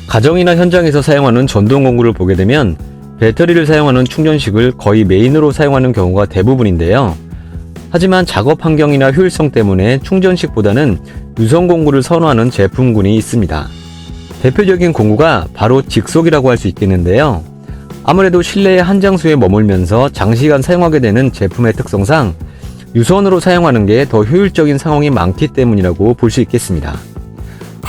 가정이나 현장에서 사용하는 전동 공구를 보게 되면 배터리를 사용하는 충전식을 거의 메인으로 사용하는 경우가 대부분인데요. 하지만 작업 환경이나 효율성 때문에 충전식보다는 유선 공구를 선호하는 제품군이 있습니다. 대표적인 공구가 바로 직속이라고 할 수 있겠는데요. 아무래도 실내의 한 장소에 머물면서 장시간 사용하게 되는 제품의 특성상 유선으로 사용하는 게 더 효율적인 상황이 많기 때문이라고 볼 수 있겠습니다.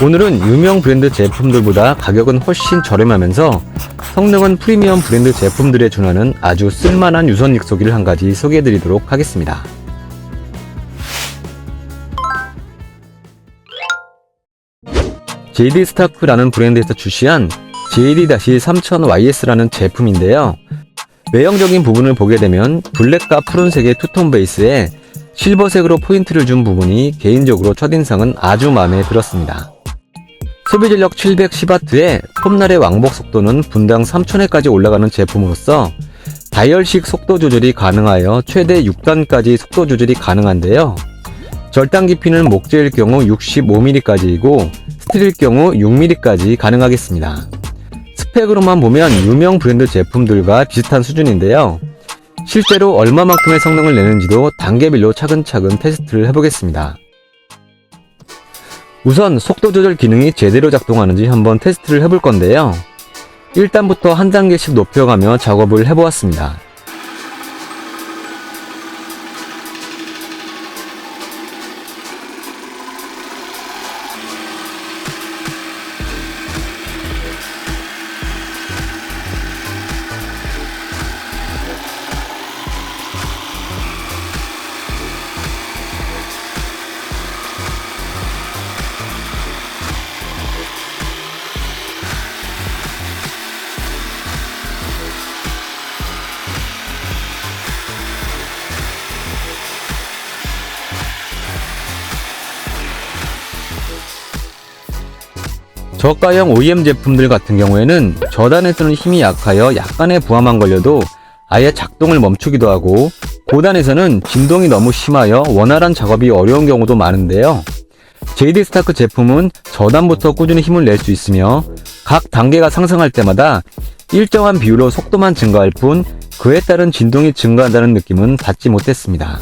오늘은 유명 브랜드 제품들보다 가격은 훨씬 저렴하면서 성능은 프리미엄 브랜드 제품들에 준하는 아주 쓸만한 유선 익소기를 한 가지 소개해드리도록 하겠습니다. JD스타크라는 브랜드에서 출시한 JD-3000YS라는 제품인데요. 외형적인 부분을 보게 되면 블랙과 푸른색의 투톤 베이스에 실버색으로 포인트를 준 부분이 개인적으로 첫인상은 아주 마음에 들었습니다. 소비전력 710W에 톱날의 왕복 속도는 분당 3000회까지 올라가는 제품으로서 다이얼식 속도 조절이 가능하여 최대 6단까지 속도 조절이 가능한데요. 절단 깊이는 목재일 경우 65mm까지이고 스틸일 경우 6mm까지 가능하겠습니다. 스펙으로만 보면 유명 브랜드 제품들과 비슷한 수준인데요. 실제로 얼마만큼의 성능을 내는지도 단계별로 차근차근 테스트를 해보겠습니다. 우선 속도 조절 기능이 제대로 작동하는지 한번 테스트를 해볼 건데요. 1단부터 한 단계씩 높여가며 작업을 해보았습니다. 저가형 OEM 제품들 같은 경우에는 저단에서는 힘이 약하여 약간의 부하만 걸려도 아예 작동을 멈추기도 하고, 고단에서는 진동이 너무 심하여 원활한 작업이 어려운 경우도 많은데요. JD스타크 제품은 저단부터 꾸준히 힘을 낼 수 있으며 각 단계가 상승할 때마다 일정한 비율로 속도만 증가할 뿐 그에 따른 진동이 증가한다는 느낌은 받지 못했습니다.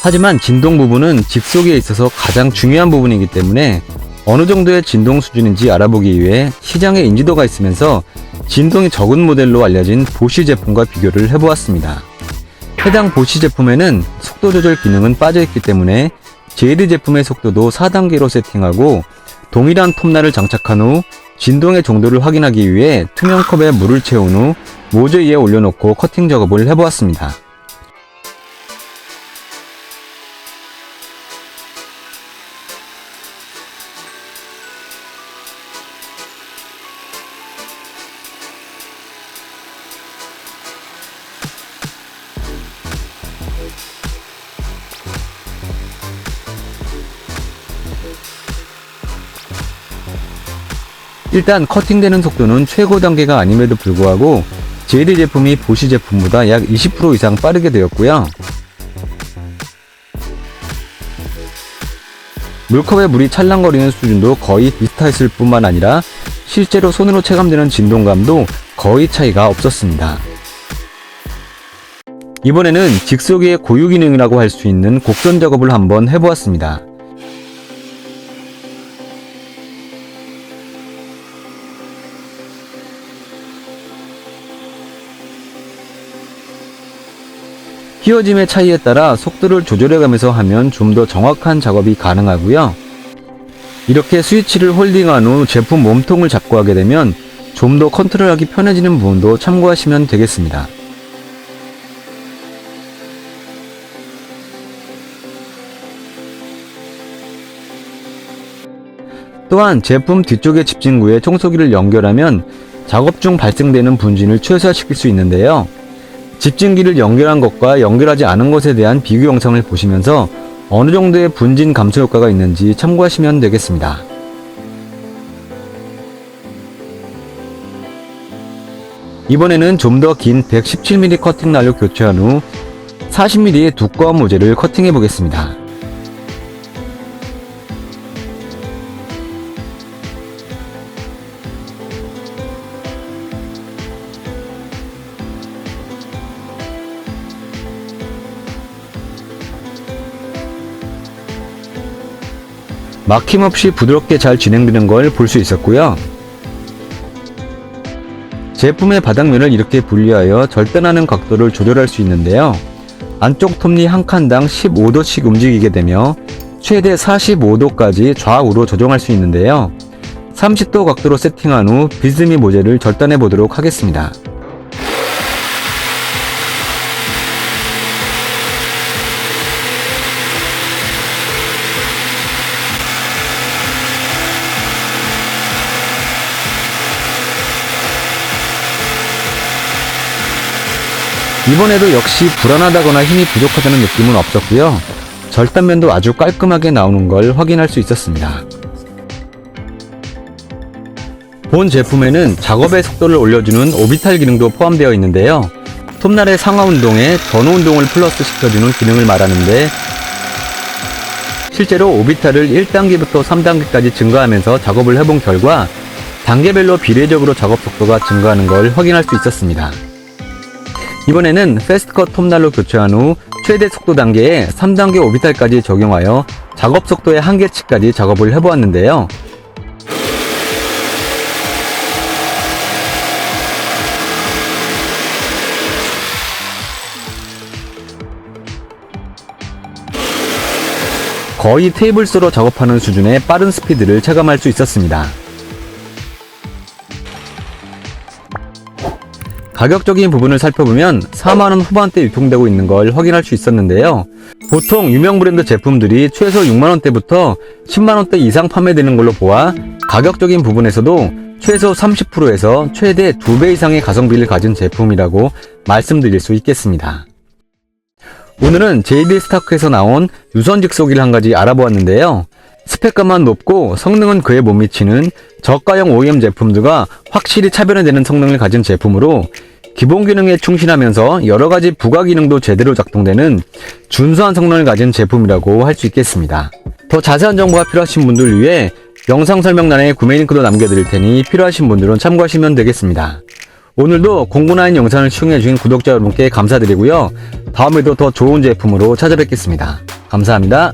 하지만 진동 부분은 직속에 있어서 가장 중요한 부분이기 때문에 어느 정도의 진동 수준인지 알아보기 위해 시장에 인지도가 있으면서 진동이 적은 모델로 알려진 보쉬 제품과 비교를 해보았습니다. 해당 보쉬 제품에는 속도 조절 기능은 빠져있기 때문에 JD 제품의 속도도 4단계로 세팅하고 동일한 톱날을 장착한 후 진동의 정도를 확인하기 위해 투명 컵에 물을 채운 후 모조 위에 올려놓고 커팅 작업을 해보았습니다. 일단 커팅되는 속도는 최고 단계가 아님에도 불구하고 JD 제품이 보쉬 제품보다 약 20% 이상 빠르게 되었고요. 물컵에 물이 찰랑거리는 수준도 거의 비슷했을 뿐만 아니라 실제로 손으로 체감되는 진동감도 거의 차이가 없었습니다. 이번에는 직속의 고유 기능이라고 할 수 있는 곡선 작업을 한번 해보았습니다. 휘어짐의 차이에 따라 속도를 조절해가면서 하면 좀 더 정확한 작업이 가능하고요. 이렇게 스위치를 홀딩한 후 제품 몸통을 잡고 하게 되면 좀 더 컨트롤하기 편해지는 부분도 참고하시면 되겠습니다. 또한 제품 뒤쪽의 집진구에 청소기를 연결하면 작업 중 발생되는 분진을 최소화시킬 수 있는데요. 집진기를 연결한 것과 연결하지 않은 것에 대한 비교 영상을 보시면서 어느 정도의 분진 감소 효과가 있는지 참고하시면 되겠습니다. 이번에는 좀 더 긴 117mm 커팅 날로 교체한 후 40mm의 두꺼운 모재를 커팅해 보겠습니다. 막힘없이 부드럽게 잘 진행되는 걸 볼 수 있었고요. 제품의 바닥면을 이렇게 분리하여 절단하는 각도를 조절할 수 있는데요. 안쪽 톱니 한 칸당 15도씩 움직이게 되며 최대 45도까지 좌우로 조정할 수 있는데요. 30도 각도로 세팅한 후 비스미 모재를 절단해 보도록 하겠습니다. 이번에도 역시 불안하다거나 힘이 부족하다는 느낌은 없었고요. 절단면도 아주 깔끔하게 나오는 걸 확인할 수 있었습니다. 본 제품에는 작업의 속도를 올려주는 오비탈 기능도 포함되어 있는데요. 톱날의 상하 운동에 전후 운동을 플러스 시켜주는 기능을 말하는데, 실제로 오비탈을 1단계부터 3단계까지 증가하면서 작업을 해본 결과 단계별로 비례적으로 작업 속도가 증가하는 걸 확인할 수 있었습니다. 이번에는 패스트컷 톱날로 교체한 후 최대 속도 단계에 3단계 오비탈까지 적용하여 작업 속도의 한계치까지 작업을 해보았는데요. 거의 테이블스로 작업하는 수준의 빠른 스피드를 체감할 수 있었습니다. 가격적인 부분을 살펴보면 4만원 후반대 유통되고 있는 걸 확인할 수 있었는데요. 보통 유명 브랜드 제품들이 최소 6만원대부터 10만원대 이상 판매되는 걸로 보아 가격적인 부분에서도 최소 30%에서 최대 2배 이상의 가성비를 가진 제품이라고 말씀드릴 수 있겠습니다. 오늘은 JD 스타크에서 나온 유선 직소기를 한 가지 알아보았는데요. 스펙감만 높고 성능은 그에 못 미치는 저가형 OEM 제품들과 확실히 차별화되는 성능을 가진 제품으로 기본 기능에 충실하면서 여러가지 부가 기능도 제대로 작동되는 준수한 성능을 가진 제품이라고 할 수 있겠습니다. 더 자세한 정보가 필요하신 분들 위해 영상 설명란에 구매 링크도 남겨드릴 테니 필요하신 분들은 참고하시면 되겠습니다. 오늘도 공군하인 영상을 시청해주신 구독자 여러분께 감사드리고요. 다음에도 더 좋은 제품으로 찾아뵙겠습니다. 감사합니다.